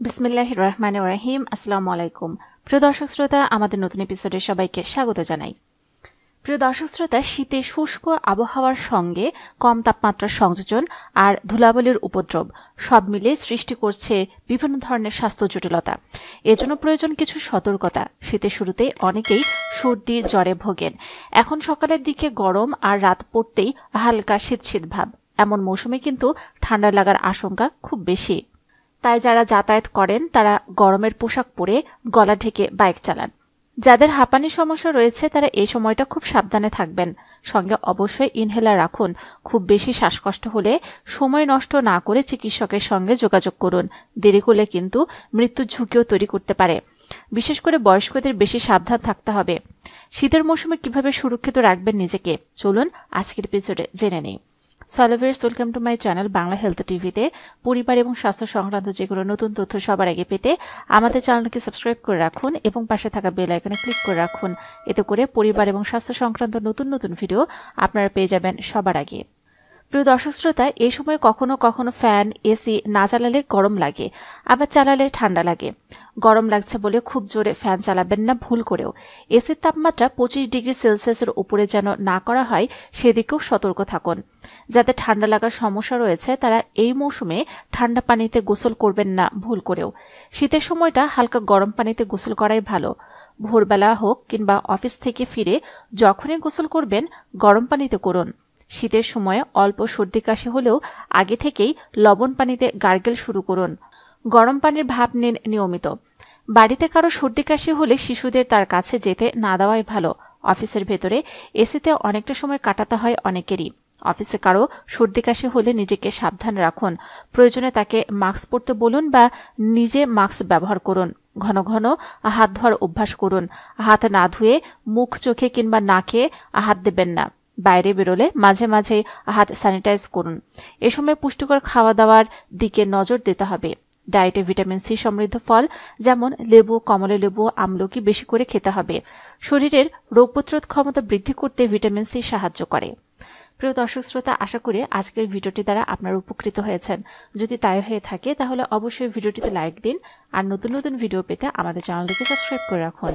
বিসমিল্লাহির রহমানির রহিম। আসসালামু আলাইকুম প্রিয় দর্শক শ্রোতা, আমাদের নতুন এপিসোডে সবাইকে স্বাগত জানাই। প্রিয় দর্শক শ্রোতা, শীতে শুষ্ক আবহাওয়ার সঙ্গে কম তাপমাত্রার সংযোজন আর ধুলাবালির উপদ্রব সব মিলে সৃষ্টি করছে বিভিন্ন ধরনের স্বাস্থ্য জটিলতা। এজন্য প্রয়োজন কিছু সতর্কতা। শীতের শুরুতে অনেকেই সর্দি জ্বরে ভোগেন। এখন সকালের দিকে গরম আর রাত পড়তেই হালকা শীত শীত ভাব। এমন মৌসুমে কিন্তু ঠান্ডা লাগার আশঙ্কা খুব বেশি। তাই যারা যাতায়াত করেন তারা গরমের পোশাক পরে গলা ঢেকে বাইক চালান। যাদের হাঁপানির সমস্যা রয়েছে তারা এই সময়টা খুব সাবধানে থাকবেন। সঙ্গে অবশ্যই ইনহেলার রাখুন। খুব বেশি শ্বাসকষ্ট হলে সময় নষ্ট না করে চিকিৎসকের সঙ্গে যোগাযোগ করুন। দেরি করলে কিন্তু মৃত্যুর ঝুঁকিও তৈরি করতে পারে। বিশেষ করে বয়স্কদের বেশি সাবধান থাকতে হবে। শীতের মৌসুমে কিভাবে সুরক্ষিত রাখবেন নিজেকে, চলুন আজকের এপিসোডে জেনে নিই। সলোভিয়ার্স, welcome to my channel Bangla health টিভিতে। পরিবার এবং স্বাস্থ্য সংক্রান্ত যেগুলো নতুন তথ্য সবার আগে পেতে আমাদের চ্যানেলকে সাবস্ক্রাইব করে রাখুন এবং পাশে থাকা বেল আইকনে ক্লিক করে রাখুন। এতে করে পরিবার এবং স্বাস্থ্য সংক্রান্ত নতুন নতুন ভিডিও আপনারা পেয়ে যাবেন সবার আগে। প্রিয় দর্শক শ্রোতা, এই সময় কখনো কখনো ফ্যান এসি না চালালে গরম লাগে, আবার চালালে ঠান্ডা লাগে। গরম লাগছে বলে খুব জোরে ফ্যান চালাবেন না ভুল করেও। এসির তাপমাত্রা 25 ডিগ্রি সেলসিয়াসের উপরে যেন না করা হয় সেদিকেও সতর্ক থাকুন। যাদের ঠান্ডা লাগার সমস্যা রয়েছে তারা এই মৌসুমে ঠান্ডা পানিতে গোসল করবেন না ভুল করেও। শীতের সময়টা হালকা গরম পানিতে গোসল করাই ভালো। ভোরবেলা হোক কিংবা অফিস থেকে ফিরে যখনই গোসল করবেন গরম পানিতে করুন। শীতের সময়ে অল্প সর্দি কাশি হলেও আগে থেকেই লবণ পানিতে গার্গেল শুরু করুন। গরম পানির ভাপ নিন নিয়মিত। বাড়িতে কারো সর্দি কাশি হলে শিশুদের তার কাছে যেতে না দেওয়াই ভালো। অফিসের ভেতরে এসিতে অনেকটা সময় কাটাতে হয় অনেকেরই। অফিসে কারো সর্দি কাশি হলে নিজেকে সাবধান রাখুন। প্রয়োজনে তাকে মাস্ক পরতে বলুন বা নিজে মাস্ক ব্যবহার করুন। ঘন ঘন হাত ধোয়ার অভ্যাস করুন। হাত না ধুয়ে মুখ, চোখে কিংবা নাকে হাত দেবেন না। বাইরে বেরোলে মাঝে মাঝে হাত স্যানিটাইজ করুন। এ সময় পুষ্টিকর খাওয়া দাওয়ার দিকে নজর দিতে হবে। ডায়েটে ভিটামিন সি সমৃদ্ধ ফল যেমন লেবু, কমলালেবু, আমলকি বেশি করে খেতে হবে। শরীরের রোগ প্রতিরোধ ক্ষমতা বৃদ্ধি করতে ভিটামিন সি সাহায্য করে। প্রিয় দর্শক শ্রোতা, আশা করি আজকের ভিডিওটি দ্বারা আপনারা উপকৃত হয়েছেন। যদি তাই হয়ে থাকে তাহলে অবশ্যই ভিডিওটিতে লাইক দিন আর নতুন নতুন ভিডিও পেতে আমাদের চ্যানেলটিকে সাবস্ক্রাইব করে রাখুন।